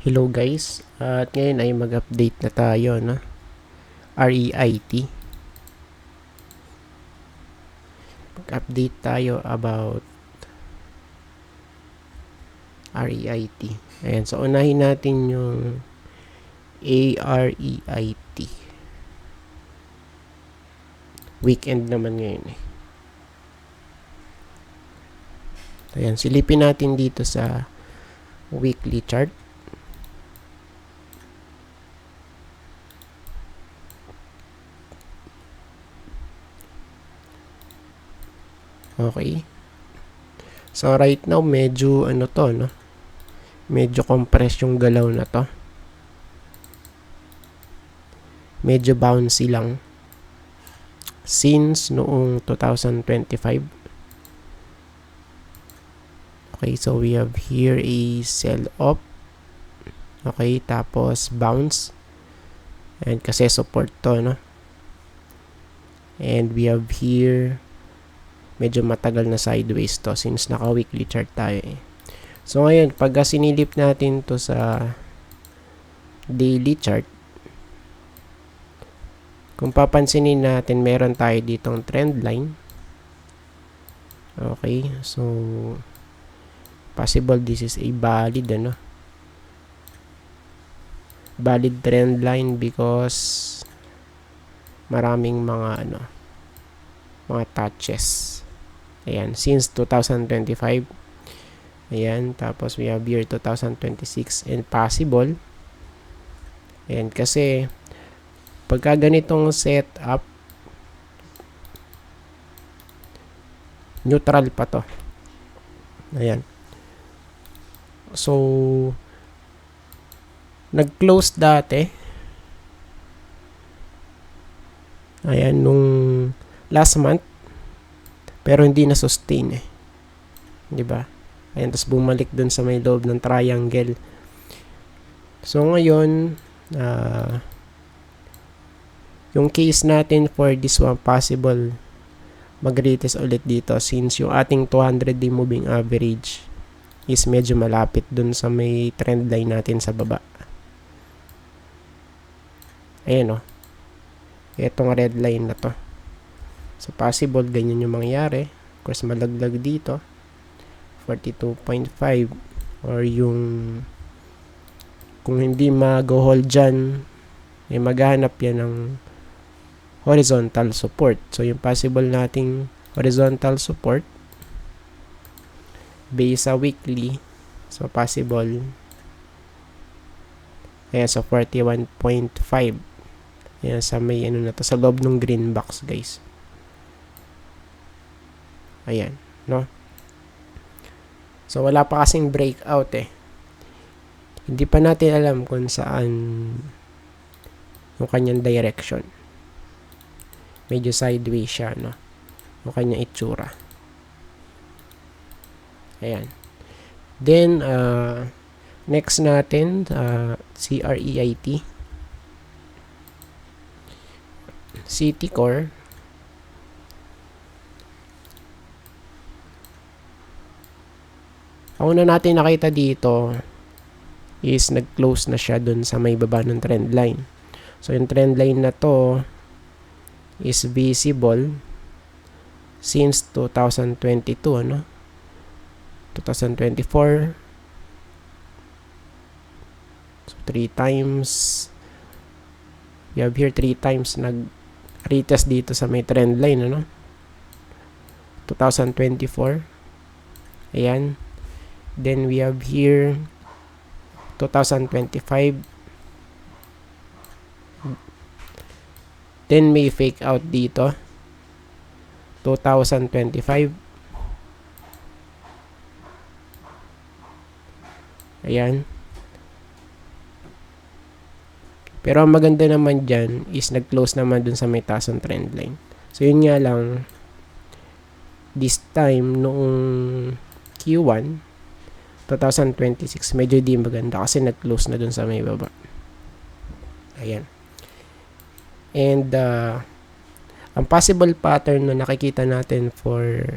Hello guys, at ngayon ay mag-update na tayo, no? REIT. Mag-update tayo about REIT. Ayan, so unahin natin yung AREIT. Weekend naman ngayon eh. Ayan, silipin natin dito sa weekly chart. Okay. So right now medyo ano to, no? Medyo compress yung galaw na to. Medyo bouncy lang. Since noong 2025. Okay, so we have here a sell-off. Okay, tapos bounce. And kasi support to, no? And we have here medyo matagal na sideways to since naka-weekly chart tayo eh. So ngayon, pag sinilip natin to sa daily chart, kung papansinin natin, meron tayo ditong trend line. Okay, so possible this is a valid valid trend line because maraming mga mga touches. Ayan, since 2025. Ayan, tapos we have year 2026 and possible. Ayan, kasi pagka ganitong setup, neutral pa to. Ayan. So, nag-close dati. Ayan, nung last month. Pero hindi na sustain eh. 'Di ba? Ayan, tapos bumalik dun sa may loob ng triangle. So ngayon, yung case natin for this one, possible mag-retest ulit dito since yung ating 200-day moving average is medyo malapit dun sa may trend line natin sa baba. Ayan o. Itong red line na to. So, possible ganyan yung mangyari. Of course, malaglag dito. 42.5 or yung kung hindi mag-hold dyan, eh, maghahanap yan ng horizontal support. So, yung possible nating horizontal support based sa weekly. So, possible. Ayan, so 41.5. Ayan, sa may na to, sa loob ng green box, guys. Ayan, no? So, wala pa kasing breakout eh. Hindi pa natin alam kung saan yung kanyang direction. Medyo sideways siya, no? Yung kanyang itsura. Ayan. Then, next natin, CREIT. City Core. Ang una natin nakita dito is nag-close na siya dun sa may baba ng trend line. So, yung trend line na to is visible since 2022, 2024. So, 3 times. We have here 3 times nag-retest dito sa may trend line, 2024. Ayan. Then we have here 2025. Then may fake out dito 2025. Ayan. Pero ang maganda naman dyan is nag-close naman dun sa may taas ng trend line. So yun nga lang, this time noong Q1 2026 medyo di maganda kasi nag-close na dun sa may baba. Ayan. And ang possible pattern na nakikita natin for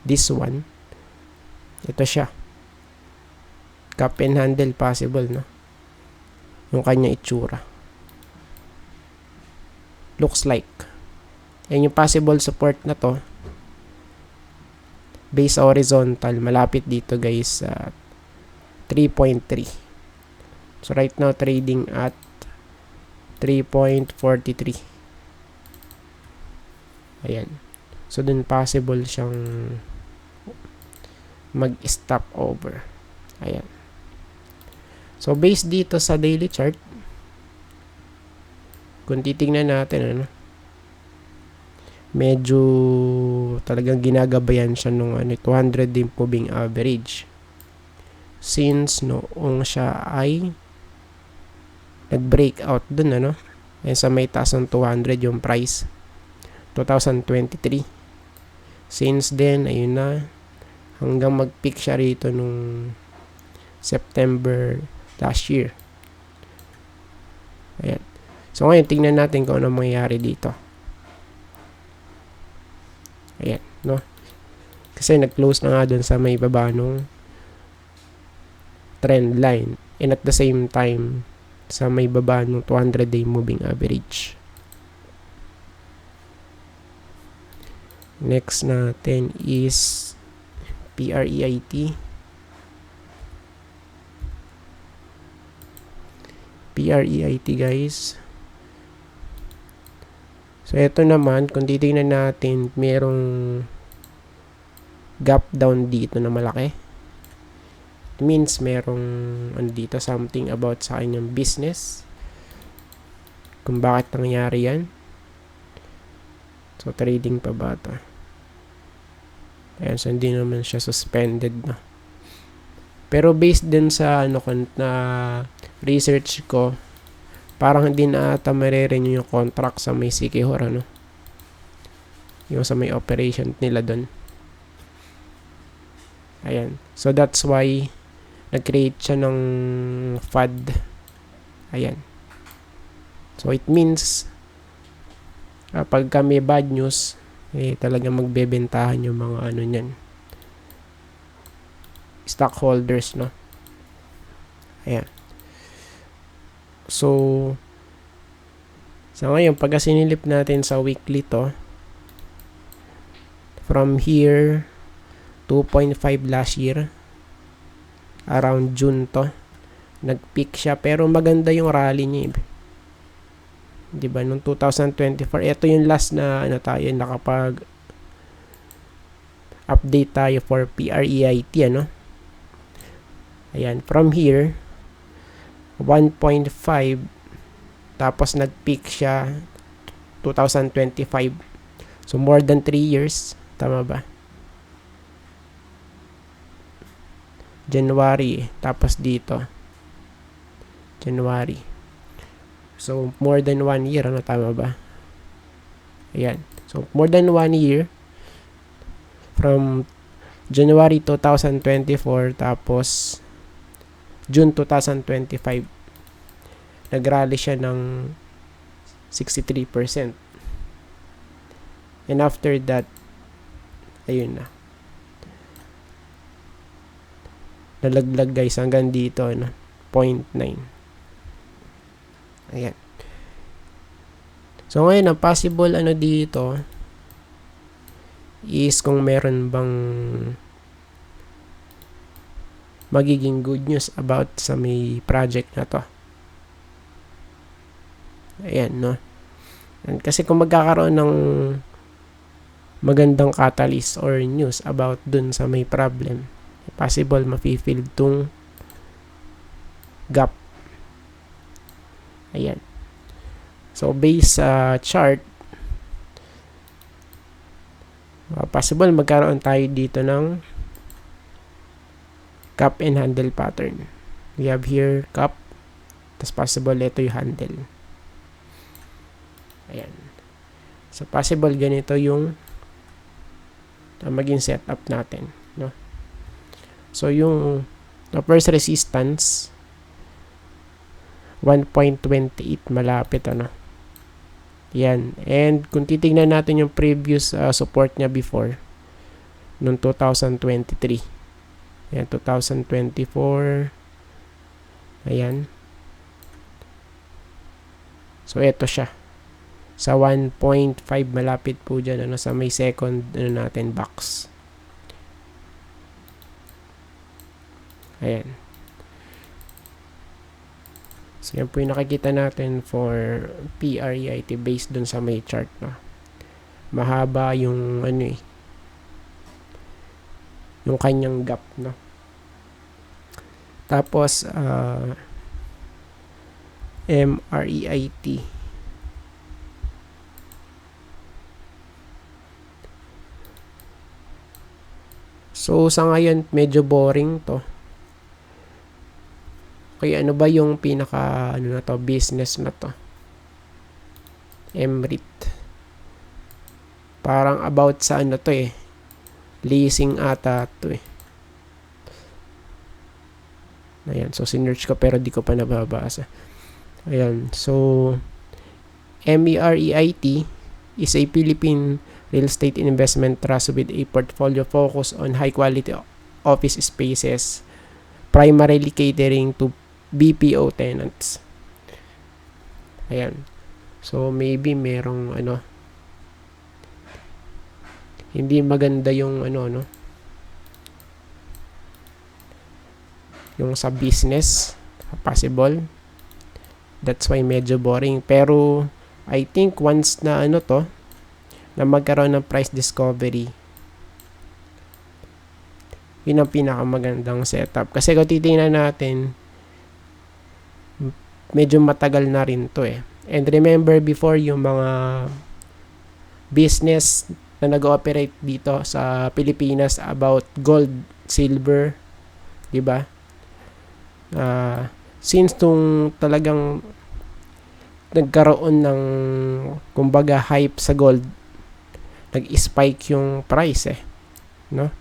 this one, ito siya. Cup and handle possible, yung kanya itsura. Looks like. And yung possible support na to, base horizontal, malapit dito guys sa 3.3. So right now trading at 3.43. Ayan. So dun possible siyang mag-stop over. Ayan. So based dito sa daily chart, kung titingnan natin, ano, medyo talagang ginagabayan siya nung 200 day moving average. Since noong siya ay nag-breakout dun, ano, ay sa may taas ng 200 yung price, 2023. Since then, ayun na, hanggang mag-peak siya rito nung September last year. Ayan. So ngayon, tingnan natin kung ano mangyayari dito. Ayan, no? Kasi nag-close na nga dun sa may baba nung trend line. And at the same time, sa may baba nung 200 day moving average. Next natin is PREIT. PREIT guys. So ito naman, kung titingnan natin, merong gap down dito na malaki. It means merong dito, something about sa kanyang business. Kung bakit nangyari yan. So trading pa ba ito? Ayan, so hindi naman siya suspended na. Pero based din sa na research ko, parang hindi na ata mare-renew yung contract sa may Sikihor, ano? Yung sa may operation nila doon. Ayan. So that's why nag-create siya ng FUD. Ayan. So it means pagka may bad news, talagang magbebentahan yung mga niyan. Stockholders, no? Ayan. So, sa ngayon, pagka sinilip natin sa weekly to, from here, 2.5 last year, around June to, nag-peak siya, pero maganda yung rally niya, diba? Nung 2024, ito yung last na tayo, nakapag update tayo for PREIT, ano? Ayan, from here, 1.5, tapos nag-peak siya 2025. So more than 3 years, tama ba? January, tapos dito January. So more than 1 year, ano, tama ba? Ayan. So more than 1 year from January 2024 tapos June 2025, nag-rally siya ng 63%. And after that, ayun na. Nalaglag guys hanggang dito, 0.9. Ayan. So ngayon, ang possible dito is kung meron bang magiging good news about sa may project na to. Ayan, no? And kasi kung magkakaroon ng magandang catalyst or news about dun sa may problem, possible mafe-fill tong gap. Ayan. So, based sa chart, possible magkaroon tayo dito ng cup and handle pattern. We have here cup, tas possible ito yung handle. Ayan. So, possible ganito yung maging setup natin, no? So, yung first resistance, 1.28, malapit, Yan. And kung titignan natin yung previous support niya before, noong 2023. Ayan, 2024. Ayan. So, ito siya. Sa 1.5, malapit po dyan, ano, sa may second, ano natin, box. Ayan. So, yan po yung nakikita natin for PREIT based dun sa may chart, no? Mahaba yung, ano eh, yung kanyang gap, no? Tapos, MREIT. So, sa ngayon, medyo boring to. Kaya ano ba yung pinaka, ano na to, business na to? MREIT. Parang about sa ano to eh. Leasing ata to eh. Ayan, so sinearch ko pero di ko pa nababasa. Ayan, so MEREIT is a Philippine real estate investment trust with a portfolio focus on high quality office spaces, primarily catering to BPO tenants. Ayan. So maybe merong ano, hindi maganda yung ano, no? Yung sa business, possible. That's why medyo boring. Pero I think once na ano to, na magkaroon ng price discovery, yun ang pinakamagandang setup. Kasi kung titingnan natin, medyo matagal na rin to eh. And remember before, yung mga business na nag-ooperate dito sa Pilipinas about gold, silver, di ba? Since nung talagang nagkaroon ng kumbaga hype sa gold, nag-spike yung price eh, no?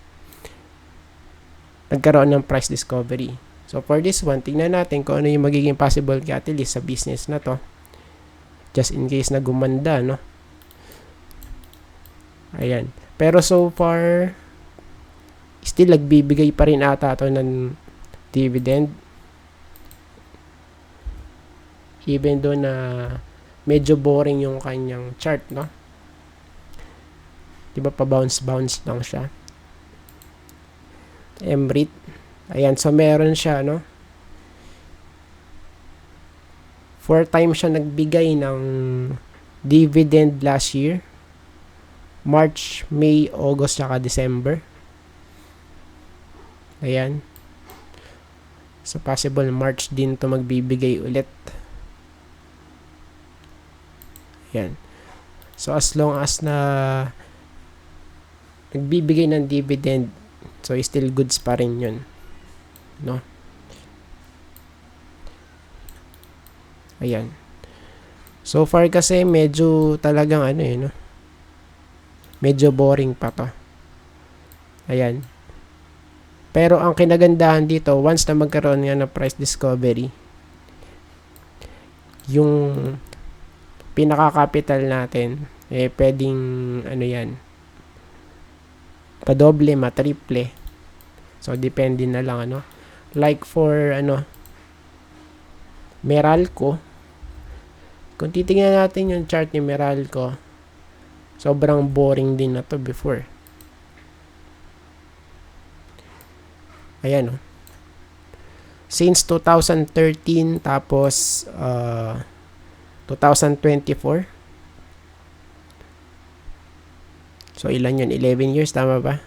Nagkaroon ng price discovery. So for this one, tingnan natin kung ano yung magiging possible catalyst sa business na to, just in case na gumanda, no? Ayan. Pero so far, still nagbibigay pa rin ata ito ng dividend. Even though na medyo boring yung kanyang chart, no? Diba pa bounce lang siya. MREIT. Ayan, so meron siya, no? 4 times siya nagbigay ng dividend last year. March, May, August, saka December. Ayan. So possible March din to magbibigay ulit. Yan. So as long as na nagbibigay ng dividend, so still goods pa rin yun, no? Ayan. So far kasi medyo talagang ano eh, no? Medyo boring pa to. Ayan. Pero ang kinagandahan dito, once na magkaroon nga ng price discovery, yung pinaka-capital natin, eh, pwedeng, ano yan, padoble, matriple. So, depende na lang, ano. Like for, ano, Meralco, kung titingnan natin yung chart ni Meralco, sobrang boring din na to before. Ayan, oh. Since 2013, tapos, 2024. So, ilan yun? 11 years, tama ba?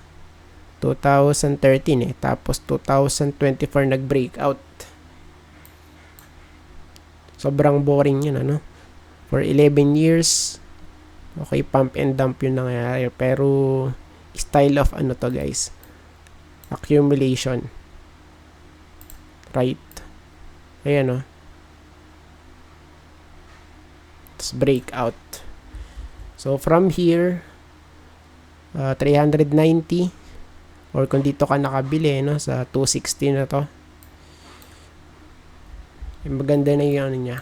2013 eh. Tapos, 2024 nag-breakout. Sobrang boring yun, ano? For 11 years, okay, pump and dump yun nangyayari. Pero, style of ano to, guys? Accumulation. Right? Ayan, oh. Breakout. So from here 390, or kung dito ka nakabili, no, sa 260 na to, maganda na yung ano niya,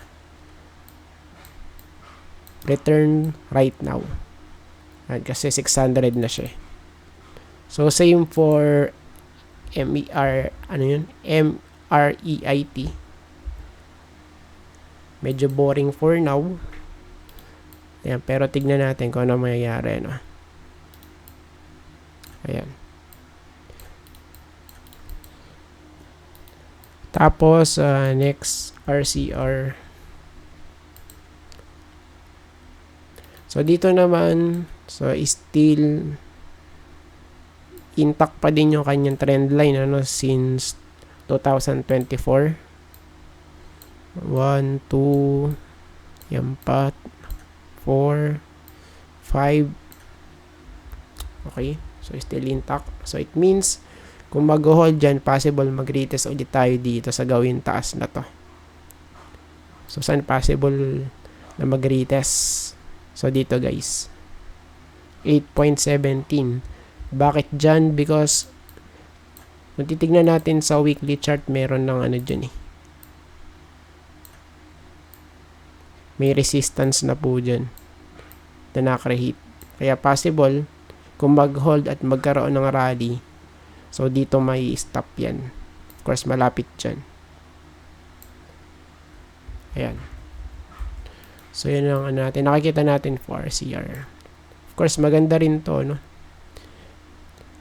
return right now. At kasi 600 na siya. So same for MER, ano yun, MREIT. Medyo boring for now. Ayan, pero tignan natin kung ano mangyayari, no? Ayan. Tapos, next, RCR. So, dito naman, so, still intact pa din yung kanyang trend line, ano, since 2024. 1, 2, yan pa, 4, 5. Okay, so still intact. So, it means, kung mag-hold dyan, possible mag-retest ulit tayo dito sa gawin taas na to. So, saan possible na mag-retest? So, dito guys. 8.17. Bakit dyan? Because, kung titignan natin sa weekly chart, meron ng ano dyan eh. May resistance na po dyan na nakreheat. Kaya possible, kung mag-hold at magkaroon ng rally, so dito may stop yan. Of course, malapit dyan. Ayan. So, yun ang ano natin. Nakikita natin for RCR. Of course, maganda rin to, no?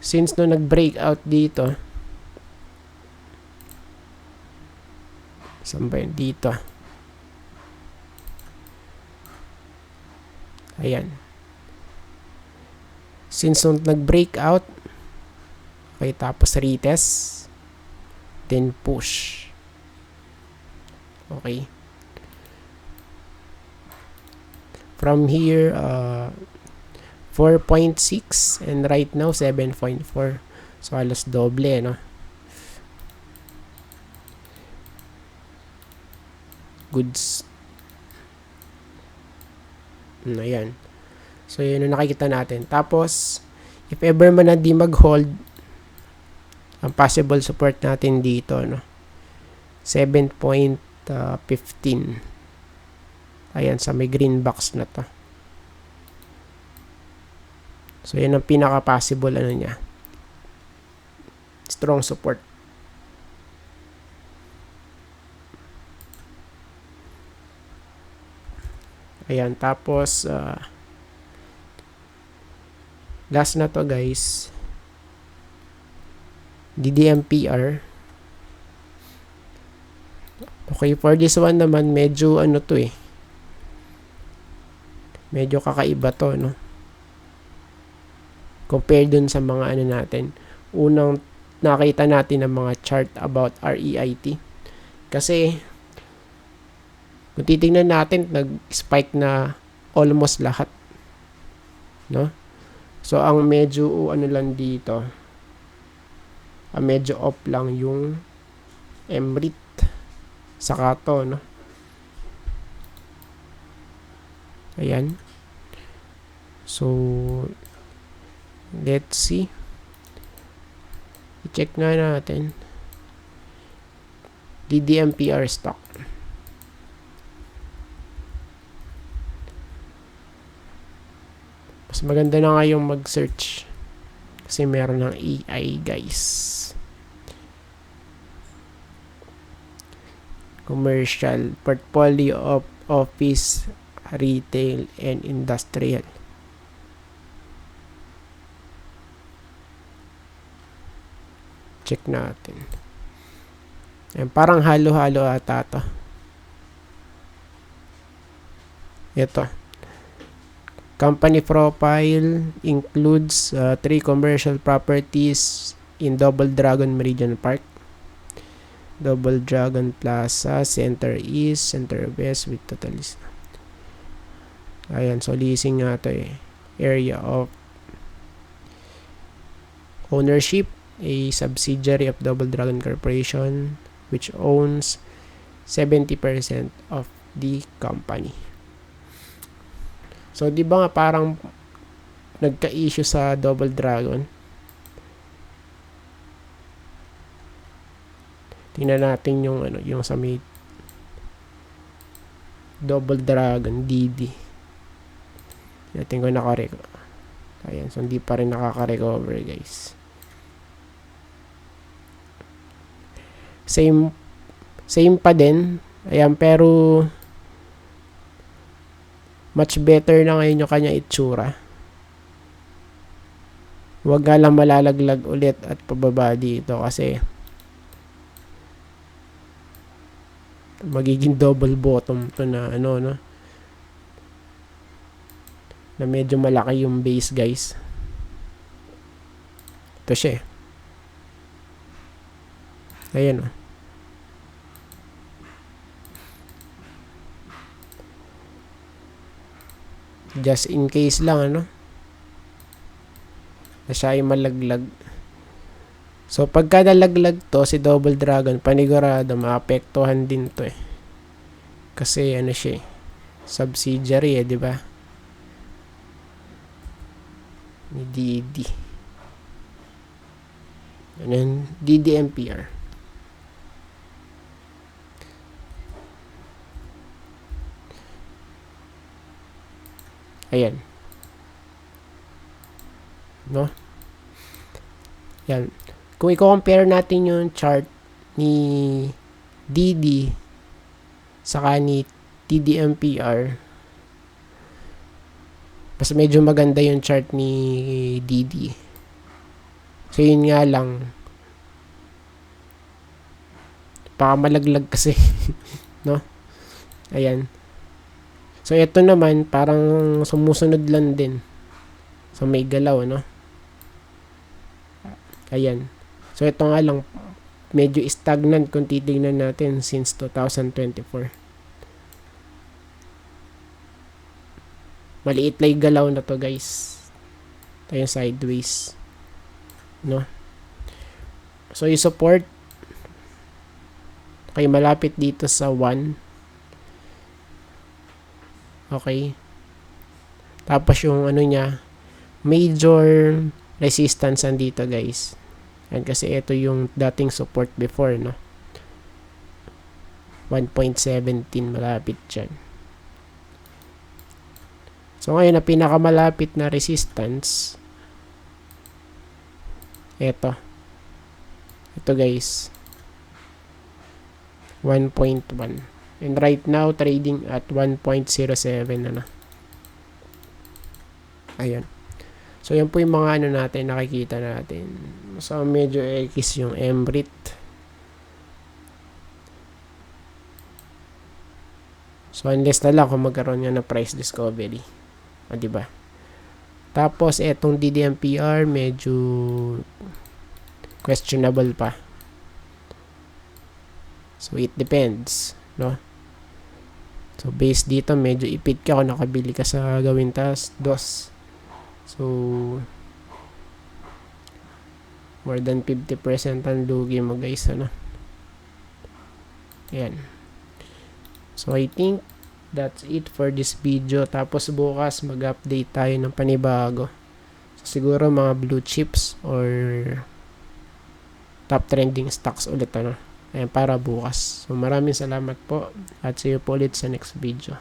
Since no nag-breakout dito, saan ba yun? Dito. Ayan. Since no nag-breakout, okay, tapos retest, then push. Okay. From here, 4.6 and right now 7.4. So halos doble, no? Goods. Ayan. So yun ang nakikita natin. Tapos, if ever man na di mag-hold, ang possible support natin dito, no? 7.15. Ayan, sa may green box na to. So, yan ang pinaka-possible ano niya. Strong support. Ayan, tapos, last na to guys. DDMPR. Okay, for this one naman, medyo ano to eh. Medyo kakaiba to, no? Compare dun sa mga ano natin. Unang nakita natin ng mga chart about REIT. Kasi, kung titingnan natin, nag-spike na almost lahat. No? So, ang medyo, ano lang dito, ang medyo off lang yung MREIT. Saka to, no? Ayan. So, let's see. I-check nga natin. DDMPR stock. Mas maganda na nga yung mag-search. Kasi meron ng AI, guys. Commercial. Portfolio of office, retail, and industrial. Check natin. Ayan, parang halo-halo ata to. Ito. Company profile includes 3 commercial properties in Double Dragon Meridian Park, Double Dragon Plaza, Center East, Center West with total list. Ayan, so leasing nga to eh. Area of ownership, a subsidiary of Double Dragon Corporation which owns 70% of the company. So, di ba nga parang nagka-issue sa Double Dragon? Tingnan natin yung ano, yung sa may Double Dragon DD. Natin ko naka-recover. Ayan, so hindi pa rin nakaka-recover, guys. Same pa din. Ayan, pero much better na ngayon yung kanya itsura. Huwag nga lang malalaglag ulit at pababa dito kasi magiging double bottom to na ano, no? Na medyo malaki yung base, guys. Ito siya. Ayan, oh. Just in case lang, ano? Na siya ay malaglag. So, pagka nalaglag to, si Double Dragon, panigurado, maapektuhan din to, eh. Kasi, ano siya, subsidiary, di ba? Ni DD. Ano yun? DDMPR. Ayan. No? Yan. Kung i-compare natin yung chart ni DD saka ni TDMPR, mas medyo maganda yung chart ni DD. So, yun nga lang. Baka malaglag kasi. No? Ayan. So, ito naman, parang sumusunod lang din. So, may galaw, no? Ayan. So, ito nga lang, medyo stagnant kung titignan natin since 2024. Maliit lang yung galaw na to, guys. Ito yung sideways. No? So, yung support, okay, malapit dito sa 1. Okay. Tapos yung ano niya, major resistance andito, guys. And kasi ito yung dating support before, no? 1.17 malapit dyan. So ngayon na pinakamalapit na resistance, ito. Ito, guys. 1.1. And right now, trading at 1.07 ano. Ayan. So, yan po yung mga ano natin, nakikita natin. So, medyo X yung MRIT. So, unless na lang kung magkaroon nga ng price discovery. O, diba? Tapos, etong DDMPR, medyo questionable pa. So, it depends, no? So, based dito, medyo ipit ka kung nakabili ka sa gawin taas, DOS. So, more than 50% ang lugi mo, guys, ano? Ayan. So, I think that's it for this video. Tapos, bukas, mag-update tayo ng panibago. So, siguro mga blue chips or top trending stocks ulit, ano? Ayan, para bukas. So, maraming salamat po at see you po ulit sa next video.